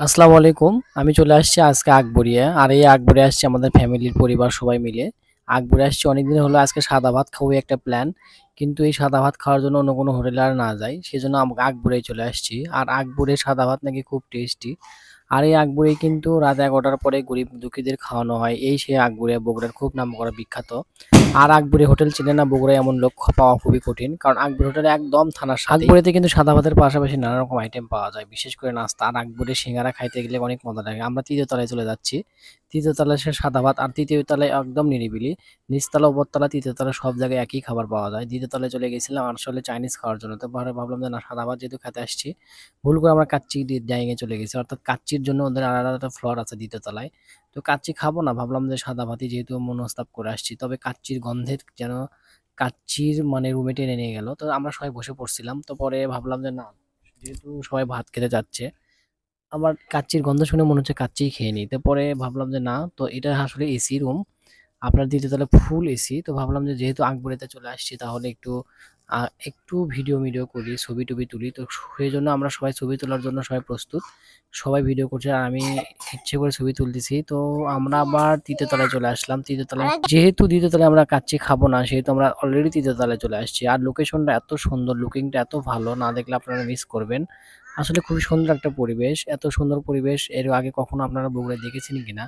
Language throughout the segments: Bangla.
আসসালামু আলাইকুম। আমি চলে আসছি আজকে আকবরিয়া। আর এই আকবরে আসছি আমাদের ফ্যামিলির পরিবার সবাই মিলে। আকবরে আসছি অনেকদিন হলো, আজকে সাদা ভাত খাবো একটা প্ল্যান। কিন্তু এই সাদা ভাত খাওয়ার জন্য অন্য কোনো হোটেলে আর না যাই। সেজন্য আকবরেই চলে আসছি। আর আকবরের সাদা ভাত নাকি খুব টেস্টি। আর এই আকবরেই কিন্তু রাত 11টার পরে গরিব দুঃখীদের খাওয়ানো হয়। এই সেই আকবরিয়া, বগুড়ার খুব নামকরা বিখ্যাত। আর আকবরী হোটেল চেনে না বগুড়ায় এমন লোক পাওয়া খুবই কঠিন, কারণ আকবরী হোটেলে একদম থানার সাথে। আকবরীতে কিন্তু সাদা ভাতের পাশাপাশি নানা রকম আইটেম পাওয়া যায়, বিশেষ করে নাস্তা। আর আকবরী সিঙ্গারা খাইতে গেলে অনেক মজা লাগে। আমরা তৃতীয় তলায় চলে যাচ্ছি। তৃতীয় তলায় সে সাদা ভাত, আর তৃতীয় তলায় একদম নিরিবিলি। নিচতলা, উপরতলা, তৃতীয় তলা সব জায়গায় একই খাবার পাওয়া যায়। দ্বিতীয় তলায় চলে গেছিলাম আসলে চাইনিজ খাওয়ার জন্য। তো পরে ভাবলাম যে না, সাদা ভাত যেহেতু খেতে আসছি, ভুল করে আমরা কাচ্চি জায়গায় চলে গেছি। অর্থাৎ কাচ্চির জন্য ওদের আলাদা একটা ফ্লোর আছে দ্বিতীয় তলায়। তো কাচ্চি খাবো না, ভাবলাম যে সাদা ভাতই যেহেতু মনস্তাপ করে আসছি। তবে কাচ্চির গন্ধের যেন কাচ্চির মানে রুমে টেনে নিয়ে গেল। তো আমরা সবাই বসে পড়ছিলাম। তো পরে ভাবলাম যে না, যেহেতু সবাই ভাত খেতে যাচ্ছে, আমার কাচ্চির গন্ধ শুনে মনে হচ্ছে কাচ্চিই খেয়ে নিই। তো পরে ভাবলাম যে না, তো এটা আসলে এসি রুম, আপনার দ্বিতীয় তলায় ফুল এসি। তো ভাবলাম যে যেহেতু আকবরেতে চলে আসছি, তাহলে একটু ভিডিও করি, ছবি-টবি তুলি। তো সেজন্য আমরা সবাই ছবি তোলার জন্য সবাই প্রস্তুত। সবাই ভিডিও করছে আর আমি ইচ্ছে করে ছবি তুলতেছি। তো আমরা আবার তৃতীয় তলায় চলে আসলাম। তৃতীয় তলায় যেহেতু দ্বিতীয় তলায় আমরা কাচ্চি খাবো না, সেহেতু আমরা অলরেডি তৃতীয় তলায় চলে আসছি। আর লোকেশনটা এত সুন্দর, লুকিংটা এত ভালো, না দেখলে আপনারা মিস করবেন। আসলে খুবই সুন্দর একটা পরিবেশ। এত সুন্দর পরিবেশ এর আগে কখনো আপনারা বগুড়ায় দেখেছেন কিনা?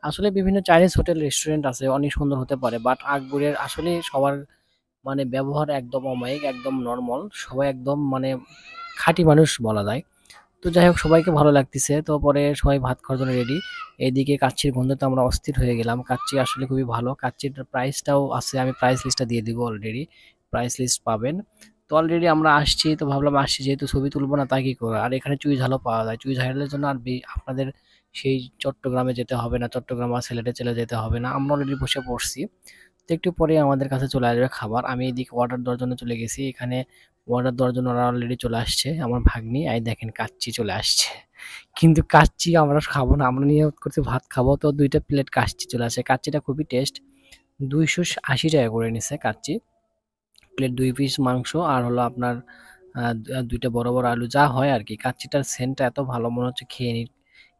আসলে বিভিন্ন চাইনিজ হোটেল, রেস্টুরেন্ট আছে, অনেক সুন্দর হতে পারে। বাট আকবরের আসলে সবার মানে ব্যবহার একদম অমায়িক, একদম নরমাল। সবাই একদম মানে খাঁটি মানুষ বলা যায়। তো যাই হোক, সবাইকে ভালো লাগতেছে। তো পরে সবাই ভাত খাওয়ার জন্য রেডি। এইদিকে কাচ্চির গন্ধে আমরা অস্থির হয়ে গেলাম। কাচ্চি আসলে খুবই ভালো। কাচ্চির প্রাইসটাও আছে, আমি প্রাইস লিস্টটা দিয়ে দিব অলরেডি। প্রাইস লিস্ট পাবেন। তো অলরেডি আমরা আসছি, তো ভাবলাম আসছি যেহেতু ছবি তুলবো না, তাই কি করে। আর এখানে চুই ঝালও পাওয়া যায়। চুই ঝালের জন্য আর আপনাদের সেই চট্টগ্রামে যেতে হবে না, চট্টগ্রাম আর সিলেটে চলে যেতে হবে না। আমরা অলরেডি বসে পড়ছি। তো একটু পরে আমাদের কাছে চলে আসবে খাবার। আমি এদিকে অর্ডার দেওয়ার জন্য চলে গেছি। এখানে অর্ডার দেওয়ার জন্য ওরা অলরেডি চলে আসছে। আমার ভাগ্নি, এই দেখেন কাচ্চি চলে আসছে। কিন্তু কাচ্চি আমরা খাবো না, আমরা নিয়ত করছি ভাত খাবো। তো ২ টা প্লেট কাচ্চি চলে আসে। কাচ্চিটা খুবই টেস্ট। ২৮০ টাকা করে নিছে কাচ্চি। প্লেট ২ পিস মাংস আর হলো আপনার ২ টা বড়, বড় আলু, যা হয় আরকি। কাচ্চিটার সেন্টটা এত ভালো, মনে হচ্ছে খেয়ে নিই।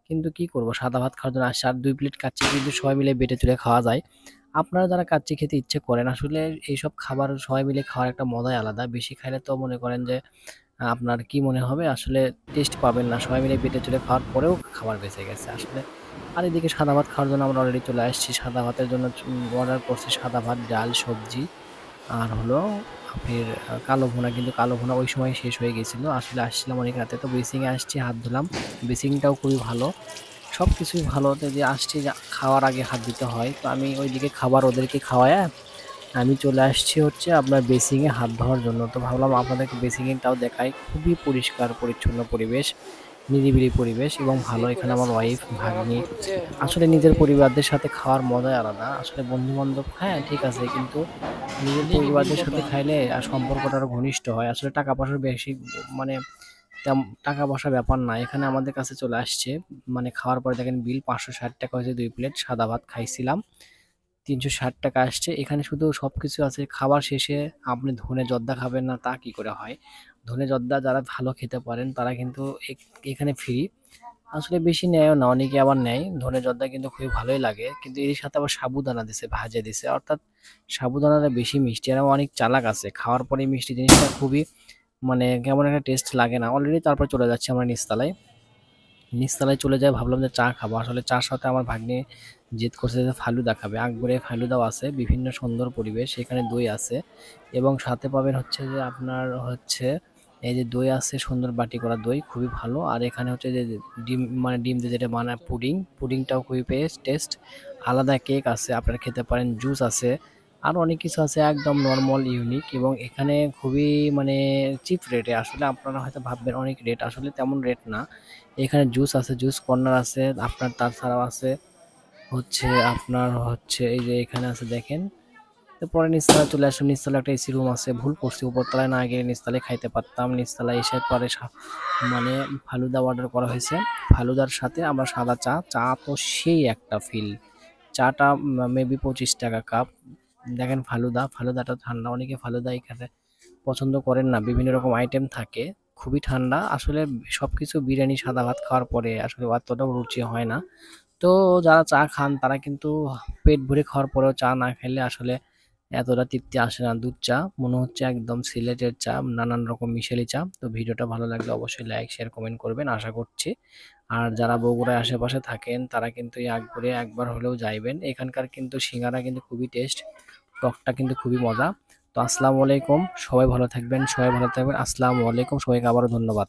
কিন্তু কি করব, সাদা ভাত খাওয়ার জন্য আসছি। আর ২ প্লেট কাচ্চি কিন্তু সবাই মিলে বেটে চুরে খাওয়া যায়। আপনারা যারা কাচ্চি খেতে ইচ্ছে করেন, আসলে এইসব খাবার সবাই মিলে খাওয়ার একটা মজাই আলাদা। বেশি খাইলে তো মনে করেন যে আপনার কি মনে হবে, আসলে টেস্ট পাবেন না। সবাই মিলে পেটে চলে খাওয়ার পরেও খাবার বেঁচে গেছে আসলে। আর এদিকে সাদা ভাত খাওয়ার জন্য আমরা অলরেডি চলে আসছি। সাদা ভাতের জন্য অর্ডার করছি সাদা ভাত, ডাল, সবজি আর হলো আপনার কালো ভুনা। কিন্তু কালো ভুনা ওই সময় শেষ হয়ে গেছিল। আসলে আসছিলাম অনেক রাতে। তো বেসিং এ আসছি, হাত ধুলাম। বেসিংটাও খুবই ভালো। সবকিছুই ভালো। তো যে আসছি, খাওয়ার আগে হাত দিতে হয়। তো আমি ওইদিকে খাবার ওদেরকে খাওয়ায়া আমি চলে আসছি হচ্ছে আপনার বেসিং এ হাত ধোয়ার জন্য। তো ভাবলাম আপনাদেরকে বেসিং এটাও দেখাই। খুবই পরিষ্কার পরিচ্ছন্ন পরিবেশ, নিরিবিলি পরিবেশ এবং ভালো। এখানে আমার ওয়াইফ, ভাগ্নি, আসলে নিজের পরিবারদের সাথে খাওয়ার মজাই আলাদা। আসলে বন্ধু-বান্ধব, হ্যাঁ ঠিক আছে, কিন্তু নিজের পরিবারদের সাথে খাইলে সম্পর্কটা আরো ঘনিষ্ঠ হয়। আসলে টাকা পয়সার বেশি মানে টাকা পয়সার ব্যাপার না। এখানে আমাদের কাছে চলে আসছে। মানে খাওয়ার পরে দেখেন বিল ৳৫৬০ হয়েছে ২ প্লেট সাদা ভাত খাইছিলাম। ৳৩৬০ আসছে। এখানে শুধু সবকিছু আছে। খাবার শেষে আপনি ধনে জর্দা খাবেন না, তা কি করে হয়? ধনে জর্দা যারা ভালো খেতে পারেন তারা কিন্তু এখানে ফ্রি। আসলে বেশি নেয়ও না, অনেকে আবার নেয়। ধনে জর্দা কিন্তু খুবই ভালোই লাগে। কিন্তু এর সাথে আবার সাবুদানা দিছে, ভাজে দিছে। অর্থাৎ সাবুদানাটা বেশি মিষ্টি। আর অনেক চালাক আছে। খাওয়ার পরে মিষ্টি জিনিসটা খুবই মানে কেমন একটা টেস্ট লাগে না। অলরেডি তারপর চলে যাচ্ছি আমরা নিচতলায়। নিচতলায় চলে যাই, ভাবলাম যে চা খাবো। আসলে চার সাথে আমার ভাগ্নে জেদ করছে যে ফালুদা খাবে। আকবরে ফালুদাও আছে, বিভিন্ন সুন্দর পরিবেশ। এখানে দই আছে এবং সাথে পাবেন হচ্ছে যে আপনার হচ্ছে এই যে দই আছে, সুন্দর বাটি করা দই, খুবই ভালো। আর এখানে হচ্ছে যে ডিম, মানে ডিম দিয়ে যেটা বানায় পুডিং, পুডিংটাও খুবই টেস্ট। আলাদা কেক আছে, আপনারা খেতে পারেন। জুস আছে, আরো অনেক কিছু আছে, একদম নরমাল, ইউনিক। এবং এখানে খুবই মানে চিপ রেটে। আসলে আপনারা হয়তো ভাববেন অনেক রেট, আসলে তেমন রেট না। এখানে জুস আছে, জুস কর্নার আছে আপনার। তাছাড়াও আছে হচ্ছে আপনার হচ্ছে এই যে এখানে আছে দেখেন। তো পরে নিচতলায় চলে আসলাম। নিচতলায় একটা এসি রুম আছে। ভুল করছি, উপরতলায় না গিয়ে নিচতলায় খাইতে পারতাম। নিচতলায় এসে পরে মানে ফালুদা অর্ডার করা হয়েছে। ফালুদার সাথে আমরা সাদা চা। চা তো সেই একটা ফিল। চাটা মেবি ৳২৫ কাপ। দেখেন ফালুদাটা ঠান্ডা। অনেকে ফালুদা এখানে পছন্দ করেন না, বিভিন্ন রকম আইটেম থাকে। খুবই ঠান্ডা। আসলে সবকিছু বিরিয়ানি, সাদা ভাত খাওয়ার পরে আসলে অতটাও রুচি হয় না। তো যারা চা খান তারা কিন্তু পেট ভরে খাওয়ার পরেও চা না খেলে আসলে এতটা তৃপ্তি আসে না। দুধ চা মনে হচ্ছে একদম সিলেটের চা, নানান রকম মিশালি চা। তো ভিডিওটা ভালো লাগলে অবশ্যই লাইক, শেয়ার, কমেন্ট করবেন আশা করছি। আর যারা বগুড়ার আশেপাশে থাকেন তারা কিন্তু এই আকবরে একবার হলেও যাইবেন। এখানকার কিন্তু সিঙ্গারা কিন্তু খুবই টেস্ট, টকটা কিন্তু খুবই মজা। তো আসসালামু আলাইকুম, সবাই ভালো থাকবেন, সবাই ভালো থাকবেন। আসসালামু আলাইকুম, সবাইকে আবারও ধন্যবাদ।